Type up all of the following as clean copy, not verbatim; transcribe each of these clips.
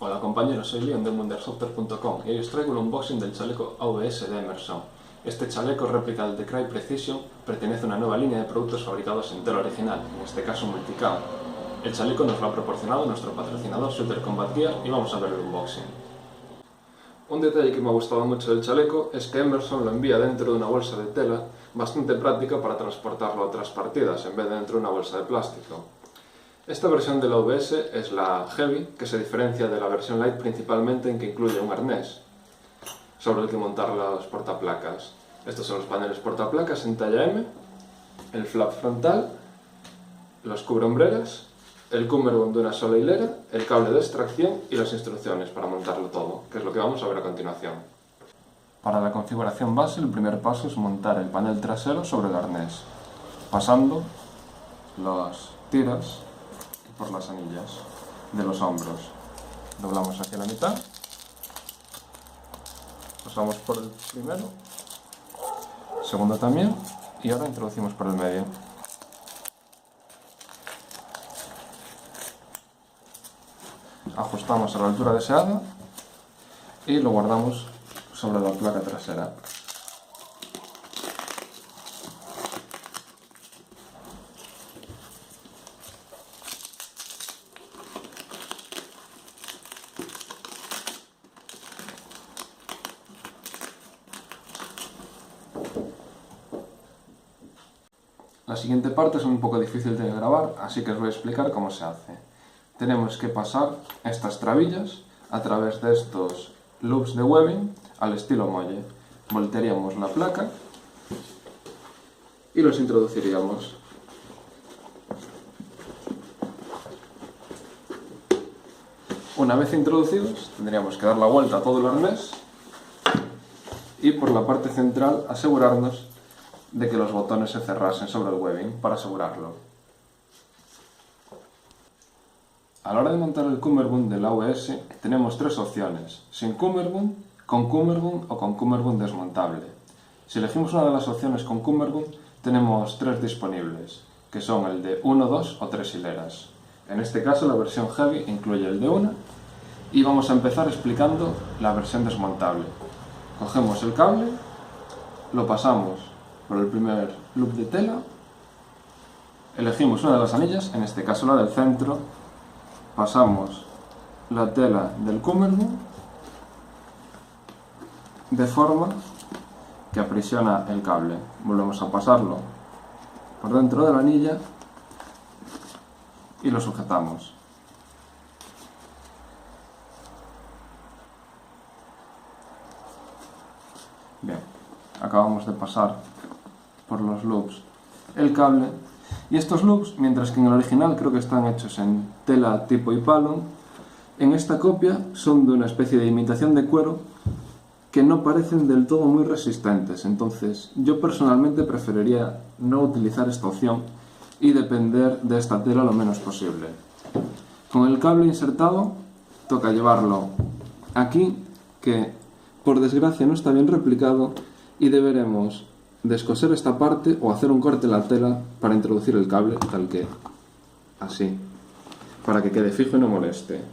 Hola compañeros, soy Leon de mundersoftware.com y hoy os traigo un unboxing del chaleco AVS de Emerson. Este chaleco, réplica del de Crye Precision, pertenece a una nueva línea de productos fabricados en tela original, en este caso multicam. El chaleco nos lo ha proporcionado nuestro patrocinador Shooter Combat Gear y vamos a ver el unboxing. Un detalle que me ha gustado mucho del chaleco es que Emerson lo envía dentro de una bolsa de tela bastante práctica para transportarlo a otras partidas, en vez de dentro de una bolsa de plástico. Esta versión de la AVS es la Heavy, que se diferencia de la versión Light principalmente en que incluye un arnés sobre el que montar los portaplacas. Estos son los paneles portaplacas en talla M, el flap frontal, los cubrehombreras, el cummerbund de una sola hilera, el cable de extracción y las instrucciones para montarlo todo, que es lo que vamos a ver a continuación. Para la configuración base, el primer paso es montar el panel trasero sobre el arnés, pasando las tiras por las anillas de los hombros. Doblamos hacia la mitad, pasamos por el primero, segundo también, y ahora introducimos por el medio. Ajustamos a la altura deseada y lo guardamos sobre la placa trasera. La siguiente parte es un poco difícil de grabar, así que os voy a explicar cómo se hace. Tenemos que pasar estas trabillas a través de estos loops de webbing al estilo muelle. Voltearíamos la placa y los introduciríamos. Una vez introducidos, tendríamos que dar la vuelta a todo el arnés y por la parte central asegurarnos de que los botones se cerrasen sobre el webbing para asegurarlo. A la hora de montar el cummerbund del AVS tenemos tres opciones: sin cummerbund, con cummerbund o con cummerbund desmontable. Si elegimos una de las opciones con cummerbund, tenemos tres disponibles, que son el de 1, 2 o 3 hileras. En este caso la versión Heavy incluye el de una y vamos a empezar explicando la versión desmontable. Cogemos el cable, lo pasamos por el primer loop de tela, elegimos una de las anillas, en este caso la del centro, pasamos la tela del cummerbund de forma que aprisiona el cable. Volvemos a pasarlo por dentro de la anilla y lo sujetamos. Bien, acabamos de pasar por los loops el cable, y estos loops, mientras que en el original creo que están hechos en tela tipo Ipalon, en esta copia son de una especie de imitación de cuero que no parecen del todo muy resistentes. Entonces yo personalmente preferiría no utilizar esta opción y depender de esta tela lo menos posible. Con el cable insertado toca llevarlo aquí, que por desgracia no está bien replicado, y deberemos descoser esta parte o hacer un corte en la tela para introducir el cable tal que así, para que quede fijo y no moleste.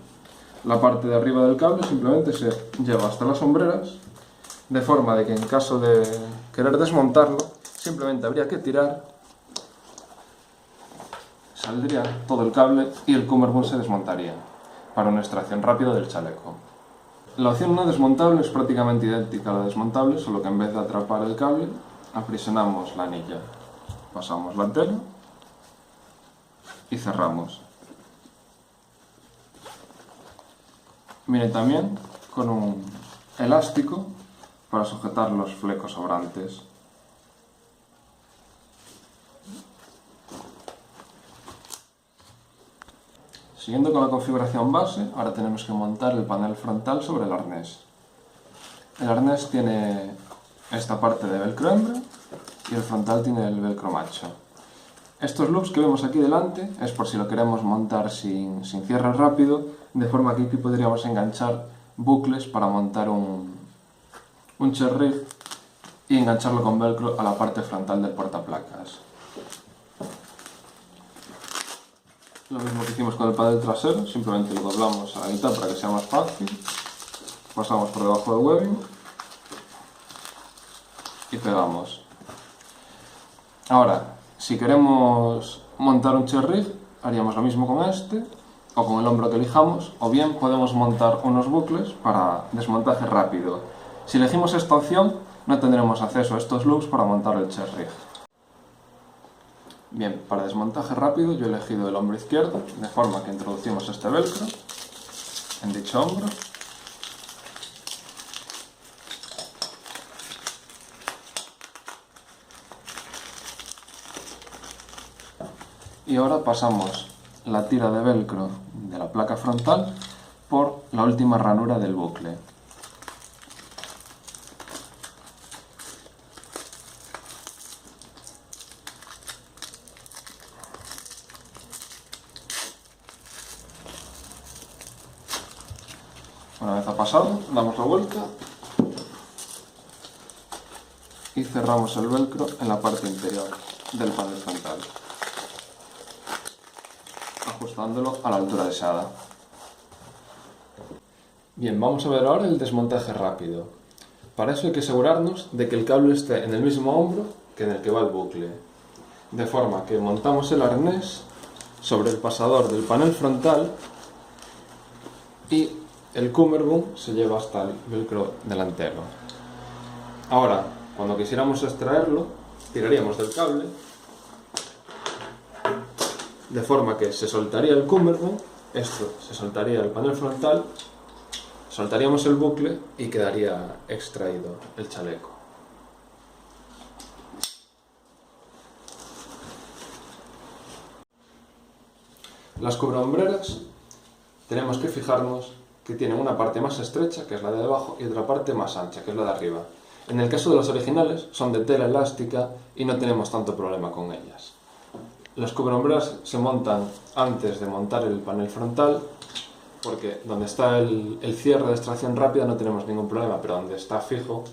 La parte de arriba del cable simplemente se lleva hasta las hombreras, de forma de que en caso de querer desmontarlo simplemente habría que tirar, saldría todo el cable y el cummerbund se desmontaría para una extracción rápida del chaleco. La opción no desmontable es prácticamente idéntica a la desmontable, solo que en vez de atrapar el cable aprisionamos la anilla, pasamos la tela y cerramos. Viene también con un elástico para sujetar los flecos sobrantes. Siguiendo con la configuración base, ahora tenemos que montar el panel frontal sobre el arnés. El arnés tiene esta parte de velcro hembra y el frontal tiene el velcro macho. Estos loops que vemos aquí delante es por si lo queremos montar sin cierre rápido, de forma que aquí podríamos enganchar bucles para montar un chain rig y engancharlo con velcro a la parte frontal del portaplacas. Lo mismo que hicimos con el panel trasero, simplemente lo doblamos a la mitad para que sea más fácil. Pasamos por debajo del webbing y pegamos. Ahora, si queremos montar un chain rig, haríamos lo mismo con este, o con el hombro que elijamos, o bien podemos montar unos bucles para desmontaje rápido. Si elegimos esta opción, no tendremos acceso a estos loops para montar el chain rig. Bien, para desmontaje rápido yo he elegido el hombro izquierdo, de forma que introducimos este velcro en dicho hombro. Y ahora pasamos la tira de velcro de la placa frontal por la última ranura del bucle. Una vez ha pasado, damos la vuelta y cerramos el velcro en la parte interior del panel frontal, ajustándolo a la altura deseada. Bien, vamos a ver ahora el desmontaje rápido. Para eso hay que asegurarnos de que el cable esté en el mismo hombro que en el que va el bucle, de forma que montamos el arnés sobre el pasador del panel frontal y el cummerbund se lleva hasta el velcro delantero. Ahora, cuando quisiéramos extraerlo, tiraríamos del cable, de forma que se soltaría el cummerbund, esto se soltaría el panel frontal, soltaríamos el bucle y quedaría extraído el chaleco. Las cubrehombreras tenemos que fijarnos que tienen una parte más estrecha, que es la de abajo, y otra parte más ancha, que es la de arriba. En el caso de las originales, son de tela elástica y no tenemos tanto problema con ellas. Las cubrehombreras se montan antes de montar el panel frontal, porque donde está el cierre de extracción rápida no tenemos ningún problema, pero donde está fijo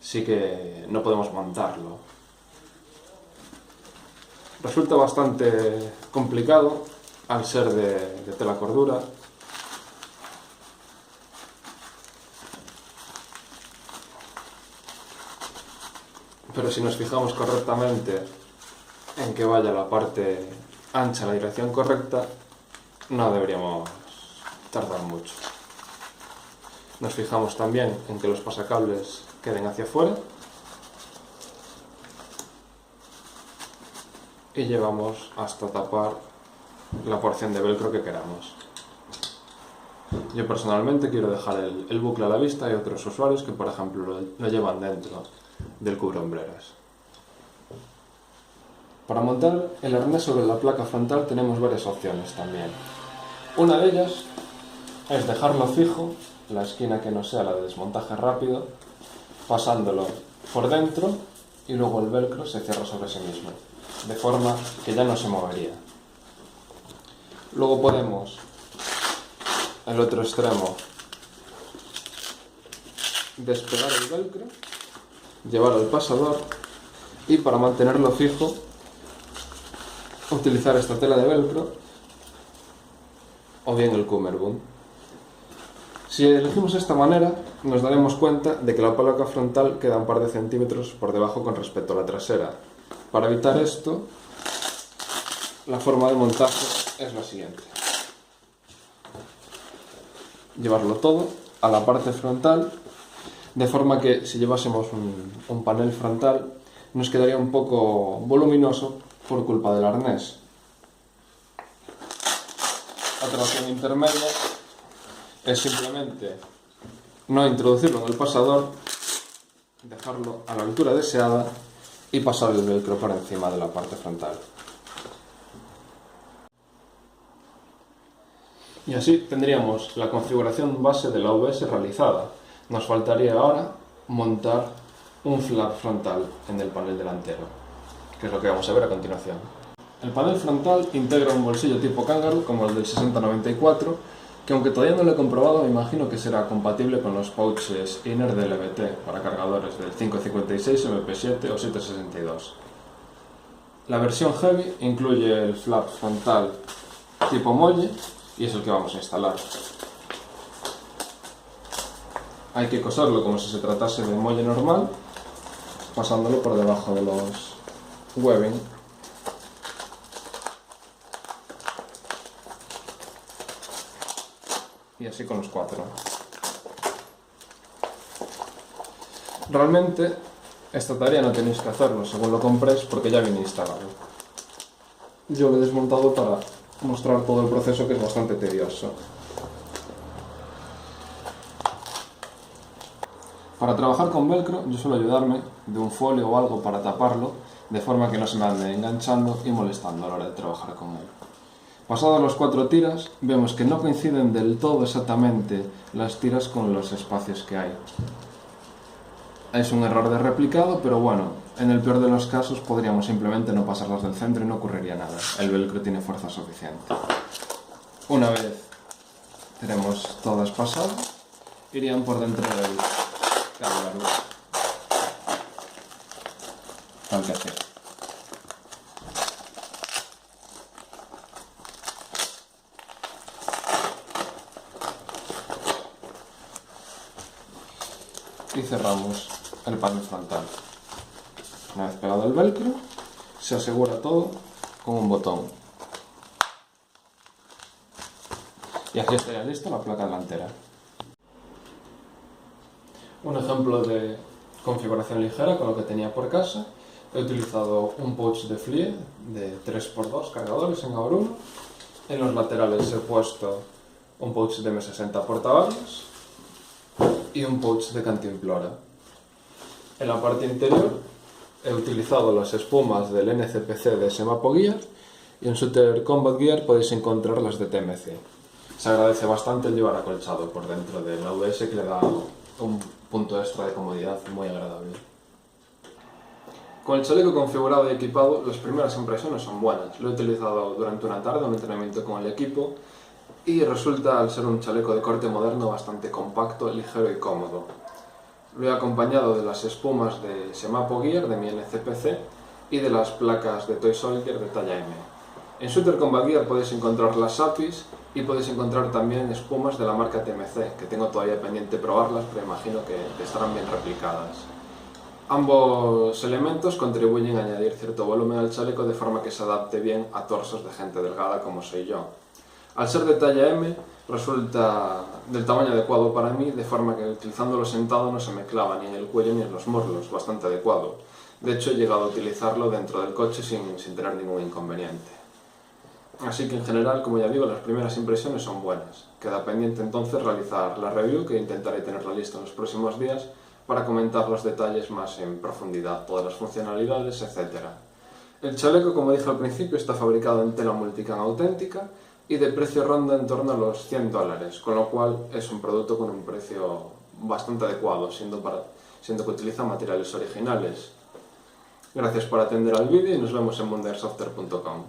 sí que no podemos montarlo. Resulta bastante complicado al ser de tela cordura. Pero si nos fijamos correctamente en que vaya la parte ancha en la dirección correcta, no deberíamos tardar mucho. Nos fijamos también en que los pasacables queden hacia afuera y llevamos hasta tapar la porción de velcro que queramos. Yo personalmente quiero dejar el bucle a la vista. Hay otros usuarios que, por ejemplo, lo llevan dentro del cubrehombreras. Para montar el arnés sobre la placa frontal tenemos varias opciones también. Una de ellas es dejarlo fijo, la esquina que no sea la de desmontaje rápido, pasándolo por dentro y luego el velcro se cierra sobre sí mismo, de forma que ya no se movería. Luego podemos, el otro extremo, despegar el velcro, llevarlo al pasador y para mantenerlo fijo utilizar esta tela de velcro o bien el cummerbund. Si elegimos esta manera nos daremos cuenta de que la placa frontal queda un par de centímetros por debajo con respecto a la trasera. Para evitar esto, la forma de montaje es la siguiente: llevarlo todo a la parte frontal, de forma que si llevásemos un panel frontal nos quedaría un poco voluminoso por culpa del arnés. Otra opción intermedia es simplemente no introducirlo en el pasador, dejarlo a la altura deseada y pasar el velcro por encima de la parte frontal. Y así tendríamos la configuración base de la ABS realizada. Nos faltaría ahora montar un flap frontal en el panel delantero, que es lo que vamos a ver a continuación. El panel frontal integra un bolsillo tipo Kangaroo como el del 6094, que aunque todavía no lo he comprobado, me imagino que será compatible con los pouches inner del LBT para cargadores del 556, MP7 o 762. La versión Heavy incluye el flap frontal tipo muelle y es el que vamos a instalar. Hay que coserlo como si se tratase de muelle normal, pasándolo por debajo de los webbing. Y así con los 4. Realmente esta tarea no tenéis que hacerlo según lo compréis porque ya viene instalado. Yo lo he desmontado para mostrar todo el proceso, que es bastante tedioso. Para trabajar con velcro yo suelo ayudarme de un folio o algo para taparlo, de forma que no se me ande enganchando y molestando a la hora de trabajar con él. Pasadas las 4 tiras, vemos que no coinciden del todo exactamente las tiras con los espacios que hay. Es un error de replicado, pero bueno, en el peor de los casos podríamos simplemente no pasarlas del centro y no ocurriría nada. El velcro tiene fuerza suficiente. Una vez tenemos todas pasadas, irían por dentro del cable, tal que así. Y cerramos el panel frontal. Una vez pegado el velcro, se asegura todo con un botón. Y aquí estaría lista la placa delantera. Un ejemplo de configuración ligera con lo que tenía por casa. He utilizado un pouch de flie de 3×2 cargadores en AUR 1. En los laterales he puesto un pouch de M60 portavasos y un pouch de cantimplora. En la parte interior he utilizado las espumas del NCPC de Semapo Gear y en Shooter Combat Gear podéis encontrar las de TMC. Se agradece bastante el llevar acolchado por dentro del ABS, que le da un punto extra de comodidad muy agradable. Con el chaleco configurado y equipado, las primeras impresiones son buenas. Lo he utilizado durante una tarde, un entrenamiento con el equipo, y resulta, al ser un chaleco de corte moderno, bastante compacto, ligero y cómodo. Lo he acompañado de las espumas de Semapo Gear, de mi NCPC, y de las placas de Toy Soldier de talla M. En Shooter Combat Gear podéis encontrar las APIs y podéis encontrar también espumas de la marca TMC, que tengo todavía pendiente probarlas, pero imagino que estarán bien replicadas. Ambos elementos contribuyen a añadir cierto volumen al chaleco de forma que se adapte bien a torsos de gente delgada como soy yo. Al ser de talla M, resulta del tamaño adecuado para mí, de forma que utilizándolo sentado no se me clava ni en el cuello ni en los muslos, bastante adecuado. De hecho, he llegado a utilizarlo dentro del coche sin tener ningún inconveniente. Así que en general, como ya digo, las primeras impresiones son buenas. Queda pendiente entonces realizar la review, que intentaré tenerla lista en los próximos días, para comentar los detalles más en profundidad, todas las funcionalidades, etc. El chaleco, como dije al principio, está fabricado en tela multicam auténtica y de precio ronda en torno a los $100, con lo cual es un producto con un precio bastante adecuado, siendo que utiliza materiales originales. Gracias por atender al vídeo y nos vemos en mundoairsofter.com.